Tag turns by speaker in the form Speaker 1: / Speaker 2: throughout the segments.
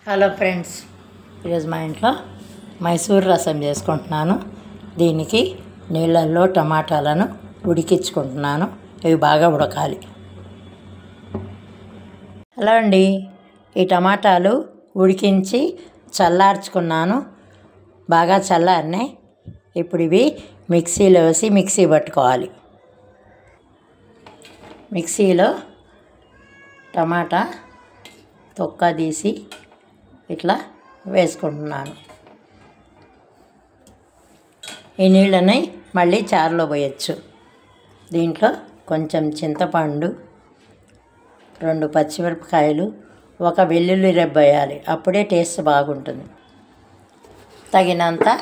Speaker 1: Hello friends, ఈరోజు మా ఇంట్లో మైసూర్ రసం చేసుకుంటున్నాను. దీనికి నీళ్ళల్లో టమాటాలను ఉడికించుకుంటున్నాను. ఇవి బాగా ఉడకాలి. హలో అండి, ఈ టమాటాలు ఉడికించి చల్లార్చుకున్నాను. బాగా చల్లారినాయి. ఇప్పుడు ఇవి మిక్సీలో వేసి మిక్సీ పట్టుకోవాలి. మిక్సీలో టమాటా తొక్క తీసి ఇట్లా వేసుకుంటున్నాను. ఈ నీళ్ళని మళ్ళీ చారులో పోయచ్చు. దీంట్లో కొంచెం చింతపండు, 2 పచ్చిమిరపకాయలు, 1 వెల్లుల్లి రెబ్బ వేయాలి. అప్పుడే టేస్ట్ బాగుంటుంది. తగినంత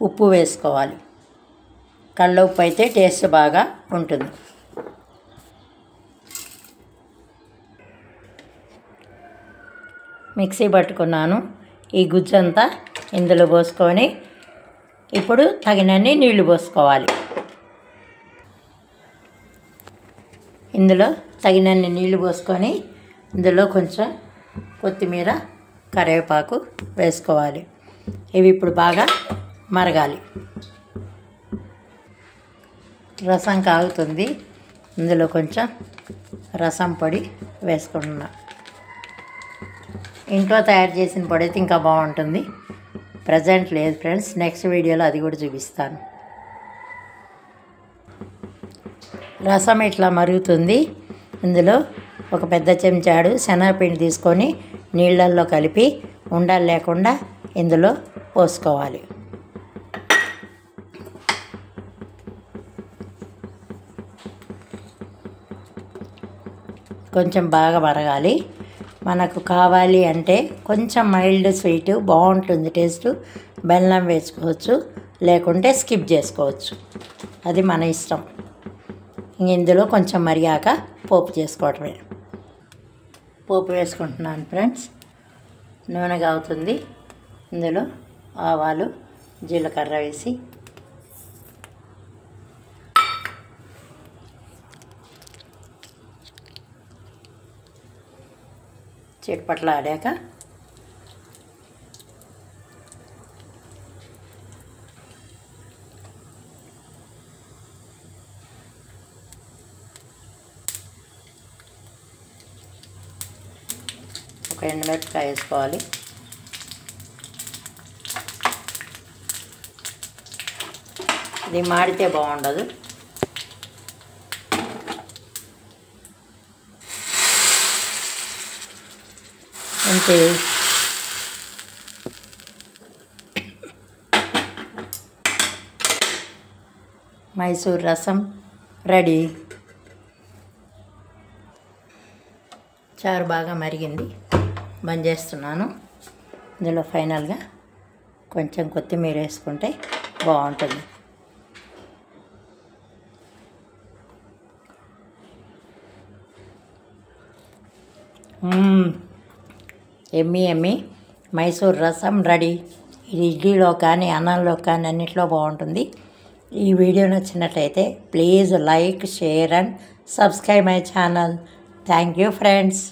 Speaker 1: ఉప్పు వేసుకోవాలి. కళ్ళ ఉప్పు అయితే టేస్ట్ బాగా ఉంటుంది. మిక్సీ పట్టుకున్నాను. ఈ గుజ్జంతా ఇందులో పోసుకొని ఇప్పుడు తగినన్ని నీళ్లు పోసుకోవాలి. ఇందులో తగినన్ని నీళ్లు పోసుకొని ఇందులో కొంచెం కొత్తిమీర, కరివేపాకు వేసుకోవాలి. ఇవి ఇప్పుడు బాగా మరగాలి. రసం కాగుతుంది. ఇందులో కొంచెం రసం పొడి వేసుకుంటున్నా. ఇంట్లో తయారు చేసిన పొడి అయితే ఇంకా బాగుంటుంది. ప్రజెంట్ లేదు ఫ్రెండ్స్, నెక్స్ట్ వీడియోలో అది కూడా చూపిస్తాను. రసం ఇట్లా మరుగుతుంది. ఇందులో 1 పెద్ద చెంచాడు శనగపిండి తీసుకొని నీళ్ళల్లో కలిపి ఉండలు లేకుండా ఇందులో పోసుకోవాలి. కొంచెం బాగా మరగాలి. మనకు కావాలి అంటే కొంచెం మైల్డ్ స్వీట్ బాగుంటుంది టేస్ట్. బెల్లం వేసుకోవచ్చు, లేకుంటే స్కిప్ చేసుకోవచ్చు. అది మన ఇష్టం. ఇందులో కొంచెం మరిగాక పోపు చేసుకోవటమే. పోపు వేసుకుంటున్నాను ఫ్రెండ్స్. నూనె కాగుతుంది. ఇందులో ఆవాలు, జీలకర్ర వేసి చిట్పట్లు ఆడాక ఒక ఎండుమిరపకాయ వేసుకోవాలి. ఇది మాడితే బాగుండదు. అంతే. మైసూర్ రసం రెడీ. చారు బాగా మరిగింది. బంద్ చేస్తున్నాను. ఇందులో ఫైనల్గా కొంచెం కొత్తిమీర వేసుకుంటే బాగుంటుంది. ఎమ్మి ఎమ్మి మైసూర్ రసం రెడీ. ఇది ఇడ్లీలో కానీ అన్నంలో కానీ అన్నిట్లో బాగుంటుంది. ఈ వీడియో నచ్చినట్లయితే please like, share and subscribe my channel. Thank you friends.